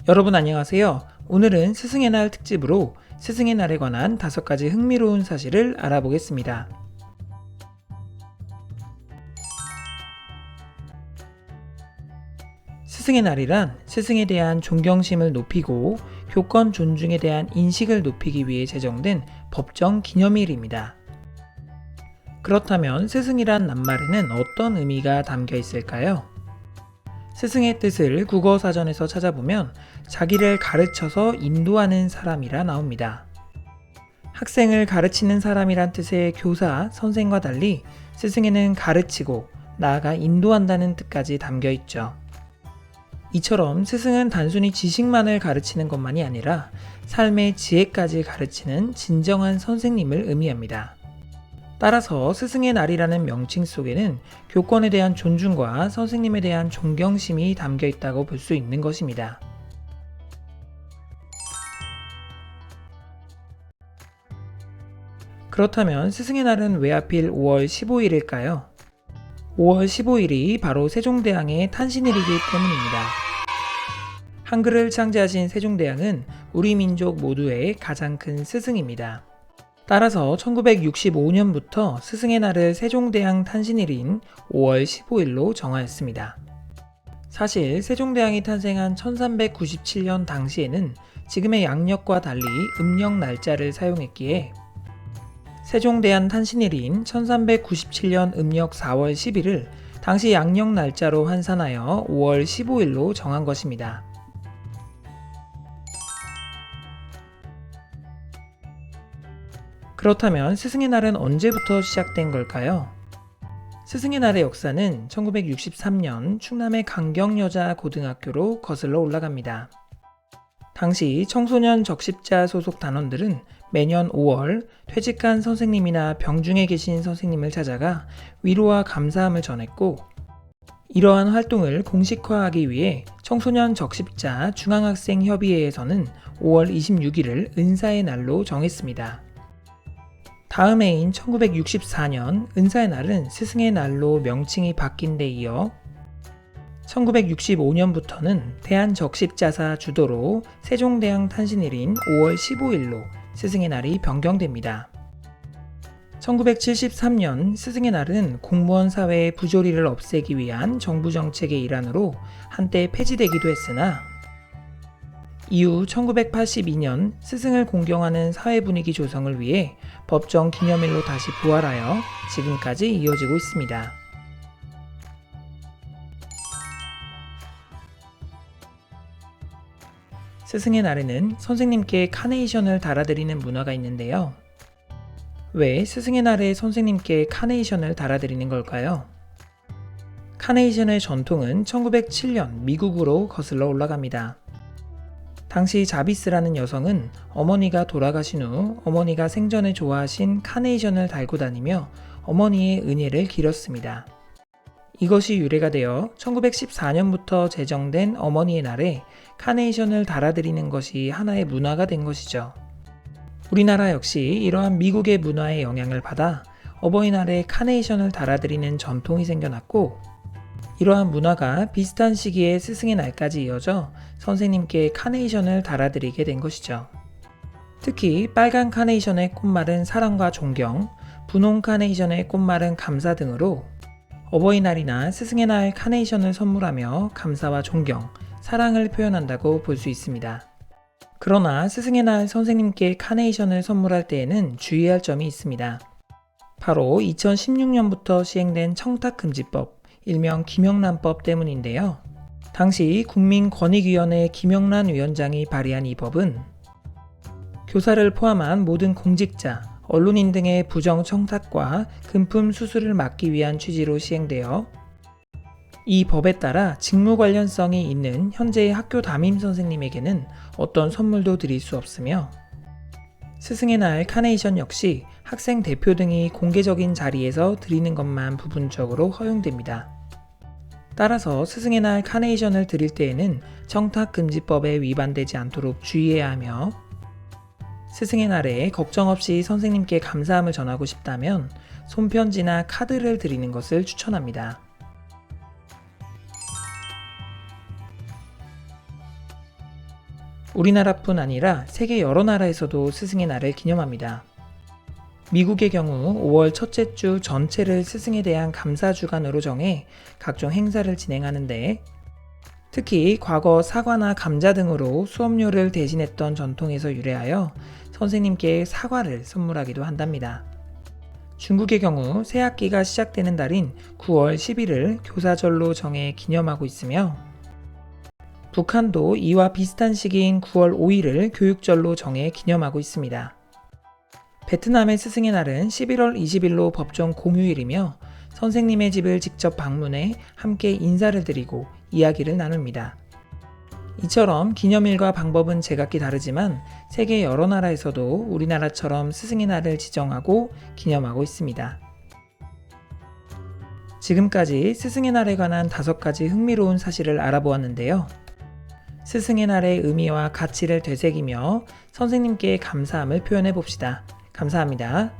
여러분 안녕하세요. 오늘은 스승의 날 특집으로 스승의 날에 관한 5가지 흥미로운 사실을 알아보겠습니다. 스승의 날이란 스승에 대한 존경심을 높이고 교권 존중에 대한 인식을 높이기 위해 제정된 법정 기념일입니다. 그렇다면 스승이란 낱말에는 어떤 의미가 담겨 있을까요? 스승의 뜻을 국어사전에서 찾아보면 자기를 가르쳐서 인도하는 사람이라 나옵니다. 학생을 가르치는 사람이란 뜻의 교사, 선생과 달리 스승에는 가르치고 나아가 인도한다는 뜻까지 담겨 있죠. 이처럼 스승은 단순히 지식만을 가르치는 것만이 아니라 삶의 지혜까지 가르치는 진정한 선생님을 의미합니다. 따라서 스승의 날이라는 명칭 속에는 교권에 대한 존중과 선생님에 대한 존경심이 담겨 있다고 볼 수 있는 것입니다. 그렇다면 스승의 날은 왜 하필 5월 15일일까요? 5월 15일이 바로 세종대왕의 탄신일이기 때문입니다. 한글을 창제하신 세종대왕은 우리 민족 모두의 가장 큰 스승입니다. 따라서 1965년부터 스승의 날을 세종대왕 탄신일인 5월 15일로 정하였습니다. 사실 세종대왕이 탄생한 1397년 당시에는 지금의 양력과 달리 음력 날짜를 사용했기에 세종대왕 탄신일인 1397년 음력 4월 10일을 당시 양력 날짜로 환산하여 5월 15일로 정한 것입니다. 그렇다면 스승의 날은 언제부터 시작된 걸까요? 스승의 날의 역사는 1963년 충남의 강경여자고등학교로 거슬러 올라갑니다. 당시 청소년 적십자 소속 단원들은 매년 5월 퇴직한 선생님이나 병중에 계신 선생님을 찾아가 위로와 감사함을 전했고, 이러한 활동을 공식화하기 위해 청소년 적십자 중앙학생협의회에서는 5월 26일을 은사의 날로 정했습니다. 다음 해인 1964년 은사의 날은 스승의 날로 명칭이 바뀐 데 이어 1965년부터는 대한적십자사 주도로 세종대왕 탄신일인 5월 15일로 스승의 날이 변경됩니다. 1973년 스승의 날은 공무원 사회의 부조리를 없애기 위한 정부 정책의 일환으로 한때 폐지되기도 했으나 이후 1982년 스승을 공경하는 사회 분위기 조성을 위해 법정 기념일로 다시 부활하여 지금까지 이어지고 있습니다. 스승의 날에는 선생님께 카네이션을 달아드리는 문화가 있는데요. 왜 스승의 날에 선생님께 카네이션을 달아드리는 걸까요? 카네이션의 전통은 1907년 미국으로 거슬러 올라갑니다. 당시 자비스라는 여성은 어머니가 돌아가신 후 어머니가 생전에 좋아하신 카네이션을 달고 다니며 어머니의 은혜를 기렸습니다. 이것이 유래가 되어 1914년부터 제정된 어머니의 날에 카네이션을 달아드리는 것이 하나의 문화가 된 것이죠. 우리나라 역시 이러한 미국의 문화의 영향을 받아 어버이날에 카네이션을 달아드리는 전통이 생겨났고, 이러한 문화가 비슷한 시기에 스승의 날까지 이어져 선생님께 카네이션을 달아드리게 된 것이죠. 특히 빨간 카네이션의 꽃말은 사랑과 존경, 분홍 카네이션의 꽃말은 감사 등으로 어버이날이나 스승의 날 카네이션을 선물하며 감사와 존경, 사랑을 표현한다고 볼 수 있습니다. 그러나 스승의 날 선생님께 카네이션을 선물할 때에는 주의할 점이 있습니다. 바로 2016년부터 시행된 청탁금지법, 일명 김영란법 때문인데요. 당시 국민권익위원회 김영란 위원장이 발의한 이 법은 교사를 포함한 모든 공직자, 언론인 등의 부정 청탁과 금품 수수를 막기 위한 취지로 시행되어 이 법에 따라 직무 관련성이 있는 현재의 학교 담임 선생님에게는 어떤 선물도 드릴 수 없으며, 스승의 날 카네이션 역시 학생 대표 등이 공개적인 자리에서 드리는 것만 부분적으로 허용됩니다. 따라서 스승의 날 카네이션을 드릴 때에는 청탁금지법에 위반되지 않도록 주의해야 하며, 스승의 날에 걱정 없이 선생님께 감사함을 전하고 싶다면 손편지나 카드를 드리는 것을 추천합니다. 우리나라뿐 아니라 세계 여러 나라에서도 스승의 날을 기념합니다. 미국의 경우 5월 첫째 주 전체를 스승에 대한 감사 주간으로 정해 각종 행사를 진행하는데, 특히 과거 사과나 감자 등으로 수업료를 대신했던 전통에서 유래하여 선생님께 사과를 선물하기도 한답니다. 중국의 경우 새학기가 시작되는 달인 9월 10일을 교사절로 정해 기념하고 있으며, 북한도 이와 비슷한 시기인 9월 5일을 교육절로 정해 기념하고 있습니다. 베트남의 스승의 날은 11월 20일로 법정 공휴일이며 선생님의 집을 직접 방문해 함께 인사를 드리고 이야기를 나눕니다. 이처럼 기념일과 방법은 제각기 다르지만 세계 여러 나라에서도 우리나라처럼 스승의 날을 지정하고 기념하고 있습니다. 지금까지 스승의 날에 관한 5가지 흥미로운 사실을 알아보았는데요. 스승의 날의 의미와 가치를 되새기며 선생님께 감사함을 표현해 봅시다. 감사합니다.